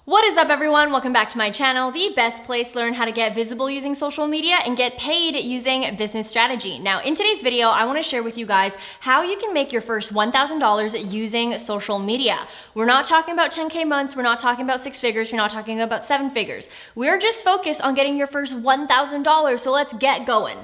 What is up, everyone? Welcome back to my channel, the best place to learn how to get visible using social media and get paid using business strategy. Now, in today's video, I want to share with you guys how you can make your first $1,000 using social media. We're not talking about 10K months. We're not talking about six figures. We're not talking about seven figures. We're just focused on getting your first $1,000. So let's get going.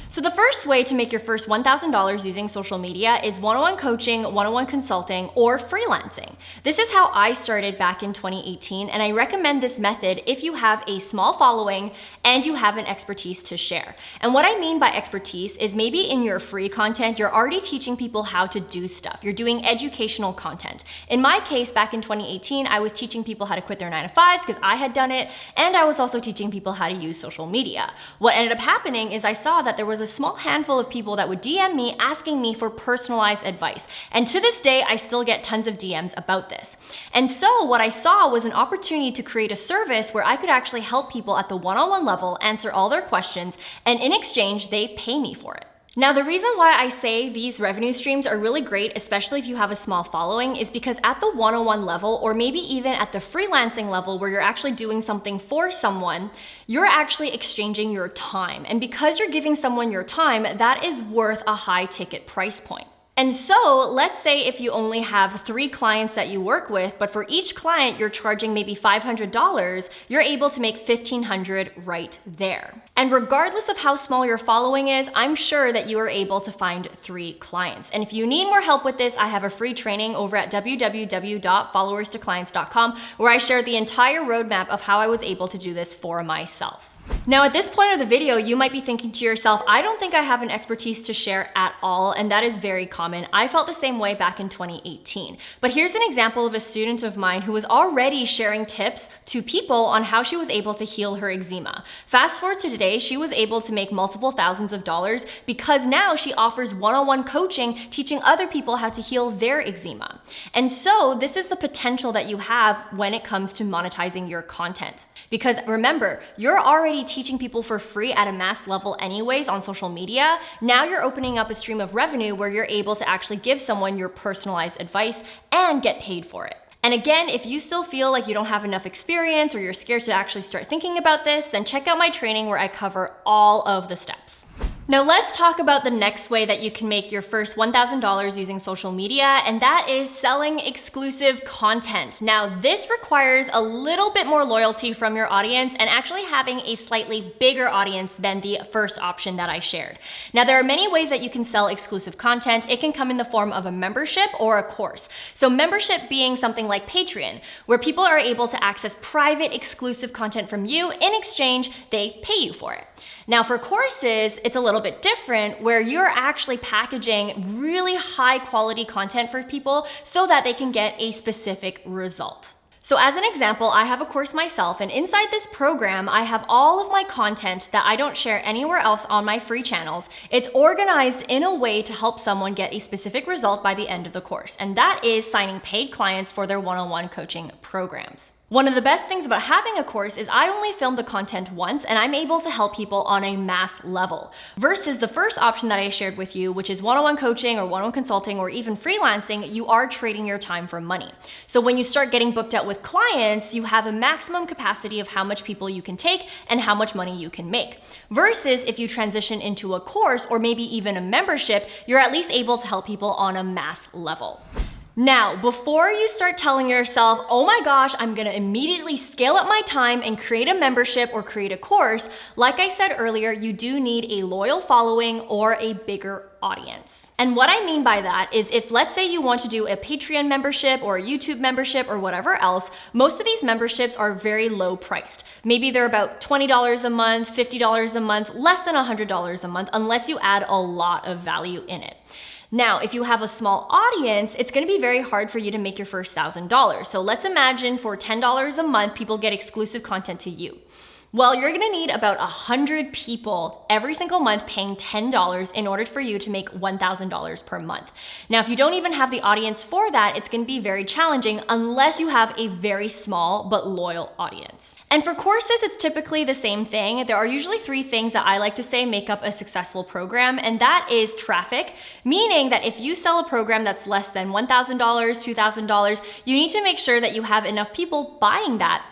So the first way to make your first $1,000 using social media is one-on-one coaching, one-on-one consulting, or freelancing. This is how I started back in 2018, and I recommend this method if you have a small following and you have an expertise to share. And what I mean by expertise is maybe in your free content, you're already teaching people how to do stuff. You're doing educational content. In my case, back in 2018, I was teaching people how to quit their 9-to-5s because I had done it, and I was also teaching people how to use social media. What ended up happening is I saw that there was a small handful of people that would DM me asking me for personalized advice. And to this day, I still get tons of DMs about this. And so what I saw was an opportunity to create a service where I could actually help people at the one-on-one level answer all their questions, and in exchange, they pay me for it. Now, the reason why I say these revenue streams are really great, especially if you have a small following, is because at the one-on-one level, or maybe even at the freelancing level where you're actually doing something for someone, you're actually exchanging your time. And because you're giving someone your time, that is worth a high ticket price point. And so let's say if you only have 3 clients that you work with, but for each client you're charging maybe $500, you're able to make $1,500 right there. And regardless of how small your following is, I'm sure that you are able to find 3 clients. And if you need more help with this, I have a free training over at www.followerstoclients.com where I share the entire roadmap of how I was able to do this for myself. Now, at this point of the video, you might be thinking to yourself, I don't think I have an expertise to share at all, and that is very common. I felt the same way back in 2018. But here's an example of a student of mine who was already sharing tips to people on how she was able to heal her eczema. Fast forward to today, she was able to make multiple thousands of dollars because now she offers one-on-one coaching, teaching other people how to heal their eczema. And so this is the potential that you have when it comes to monetizing your content. Because remember, you're already teaching people for free at a mass level anyways on social media. Now you're opening up a stream of revenue where you're able to actually give someone your personalized advice and get paid for it. And again, if you still feel like you don't have enough experience or you're scared to actually start thinking about this, then check out my training where I cover all of the steps. Now let's talk about the next way that you can make your first $1,000 using social media, and that is selling exclusive content. Now this requires a little bit more loyalty from your audience and actually having a slightly bigger audience than the first option that I shared. Now there are many ways that you can sell exclusive content. It can come in the form of a membership or a course. So membership being something like Patreon, where people are able to access private exclusive content from you. In exchange, they pay you for it. Now for courses, it's a little bit different where you're actually packaging really high quality content for people so that they can get a specific result. So as an example, I have a course myself, and inside this program, I have all of my content that I don't share anywhere else on my free channels. It's organized in a way to help someone get a specific result by the end of the course, and that is signing paid clients for their one-on-one coaching programs. One of the best things about having a course is I only film the content once and I'm able to help people on a mass level versus the first option that I shared with you, which is one-on-one coaching or one-on-one consulting or even freelancing. You are trading your time for money. So when you start getting booked out with clients, you have a maximum capacity of how much people you can take and how much money you can make. Versus if you transition into a course or maybe even a membership, you're at least able to help people on a mass level. Now, before you start telling yourself, oh my gosh, I'm gonna immediately scale up my time and create a membership or create a course, like I said earlier, you do need a loyal following or a bigger audience. And what I mean by that is if let's say you want to do a Patreon membership or a YouTube membership or whatever else, most of these memberships are very low priced. Maybe they're about $20 a month, $50 a month, less than $100 a month, unless you add a lot of value in it. Now, if you have a small audience, it's gonna be very hard for you to make your first $1,000. So let's imagine for $10 a month, people get exclusive content to you. Well, you're gonna need about 100 people every single month paying $10 in order for you to make $1,000 per month. Now, if you don't even have the audience for that, it's gonna be very challenging unless you have a very small but loyal audience. And for courses, it's typically the same thing. There are usually 3 things that I like to say make up a successful program, and that is traffic, meaning that if you sell a program that's less than $1,000, $2,000, you need to make sure that you have enough people buying that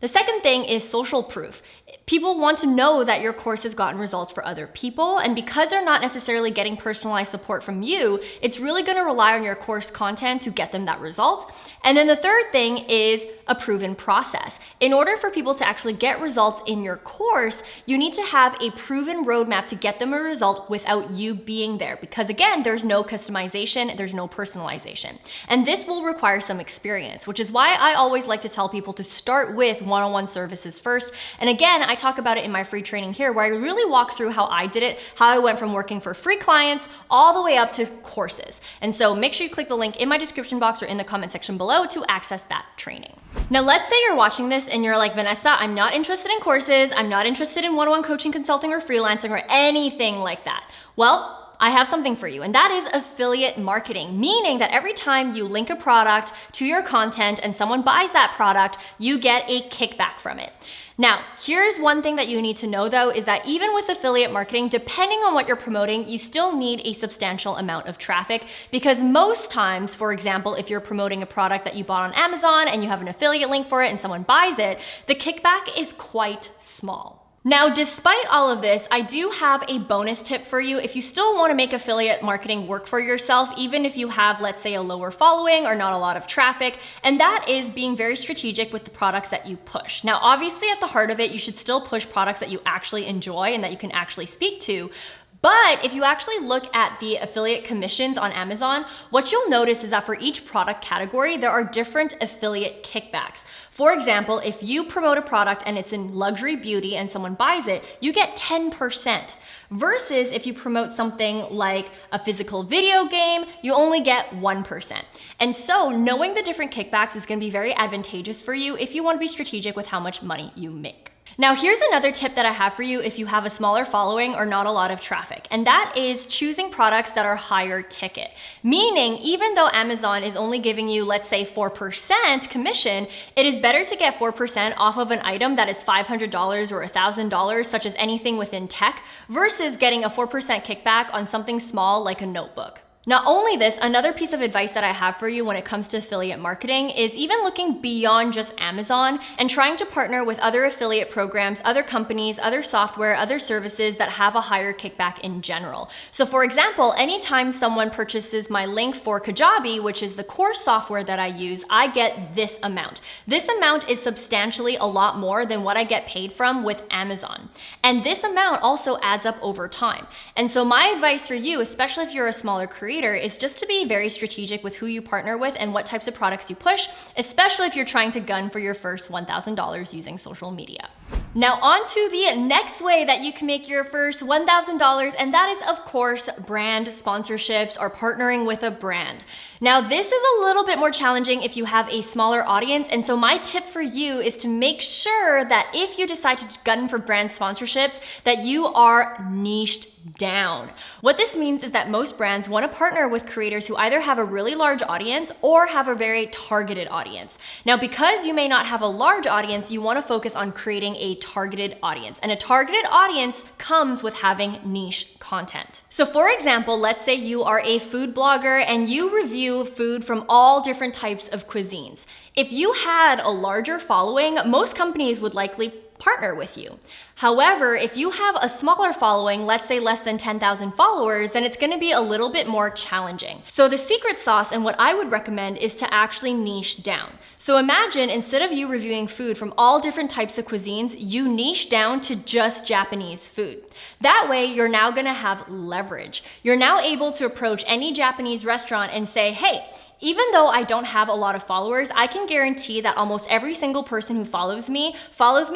The second thing is social proof. People want to know that your course has gotten results for other people, and because they're not necessarily getting personalized support from you, it's really going to rely on your course content to get them that result. And then the third thing is a proven process. In order for people to actually get results in your course, you need to have a proven roadmap to get them a result without you being there, because again, there's no customization, there's no personalization. And this will require some experience, which is why I always like to tell people to start with one-on-one services first. And again, I talk about it in my free training here, where I really walk through how I did it, how I went from working for free clients all the way up to courses. And so make sure you click the link in my description box or in the comment section below to access that training. Now, let's say you're watching this and you're like, Vanessa, I'm not interested in courses, I'm not interested in one-on-one coaching, consulting, or freelancing, or anything like that. Well, I have something for you, and that is affiliate marketing, meaning that every time you link a product to your content and someone buys that product, you get a kickback from it. Now, here's one thing that you need to know though, is that even with affiliate marketing, depending on what you're promoting, you still need a substantial amount of traffic, because most times, for example, if you're promoting a product that you bought on Amazon and you have an affiliate link for it and someone buys it, the kickback is quite small. Now, despite all of this, I do have a bonus tip for you if you still want to make affiliate marketing work for yourself, even if you have, let's say, a lower following or not a lot of traffic, and that is being very strategic with the products that you push. Now, obviously, at the heart of it, you should still push products that you actually enjoy and that you can actually speak to. But if you actually look at the affiliate commissions on Amazon, what you'll notice is that for each product category, there are different affiliate kickbacks. For example, if you promote a product and it's in luxury beauty and someone buys it, you get 10%. Versus if you promote something like a physical video game, you only get 1%. And so knowing the different kickbacks is going to be very advantageous for you if you want to be strategic with how much money you make. Now, here's another tip that I have for you if you have a smaller following or not a lot of traffic, and that is choosing products that are higher ticket. Meaning, even though Amazon is only giving you, let's say, 4% commission, it is better to get 4% off of an item that is $500 or $1,000, such as anything within tech, versus getting a 4% kickback on something small like a notebook. Not only this, another piece of advice that I have for you when it comes to affiliate marketing is even looking beyond just Amazon and trying to partner with other affiliate programs, other companies, other software, other services that have a higher kickback in general. So for example, anytime someone purchases my link for Kajabi, which is the course software that I use, I get this amount. This amount is substantially a lot more than what I get paid from with Amazon. And this amount also adds up over time. And so my advice for you, especially if you're a smaller creator, is just to be very strategic with who you partner with and what types of products you push, especially if you're trying to gun for your first $1,000 using social media. Now on to the next way that you can make your first $1,000, and that is, of course, brand sponsorships or partnering with a brand. Now this is a little bit more challenging if you have a smaller audience, and so my tip for you is to make sure that if you decide to gun for brand sponsorships, that you are niched down. What this means is that most brands want to partner with creators who either have a really large audience or have a very targeted audience. Now, because you may not have a large audience, you want to focus on creating a targeted audience. And a targeted audience comes with having niche content. So for example, let's say you are a food blogger and you review food from all different types of cuisines. If you had a larger following, most companies would likely partner with you. However, if you have a smaller following, let's say less than 10,000 followers, then it's going to be a little bit more challenging. So the secret sauce and what I would recommend is to actually niche down. So imagine instead of you reviewing food from all different types of cuisines, you niche down to just Japanese food. That way, you're now going to have leverage. You're now able to approach any Japanese restaurant and say, hey, even though I don't have a lot of followers, I can guarantee that almost every single person who follows me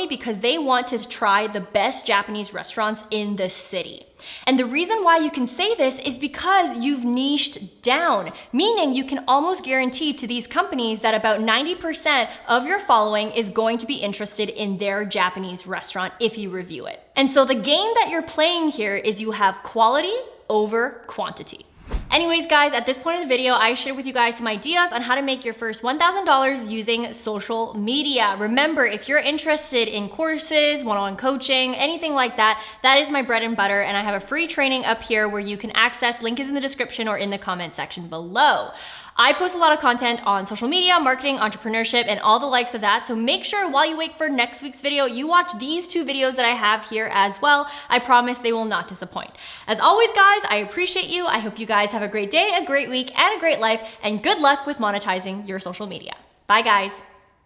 because they want to try the best Japanese restaurants in the city. And the reason why you can say this is because you've niched down, meaning you can almost guarantee to these companies that about 90% of your following is going to be interested in their Japanese restaurant if you review it. And so the game that you're playing here is you have quality over quantity. Anyways, guys, at this point in the video, I shared with you guys some ideas on how to make your first $1,000 using social media. Remember, if you're interested in courses, one-on-one coaching, anything like that, that is my bread and butter, and I have a free training up here where you can access. Link is in the description or in the comment section below. I post a lot of content on social media, marketing, entrepreneurship, and all the likes of that. So make sure while you wait for next week's video, you watch these 2 videos that I have here as well. I promise they will not disappoint. As always, guys, I appreciate you. I hope you guys have a great day, a great week, and a great life, and good luck with monetizing your social media. Bye, guys.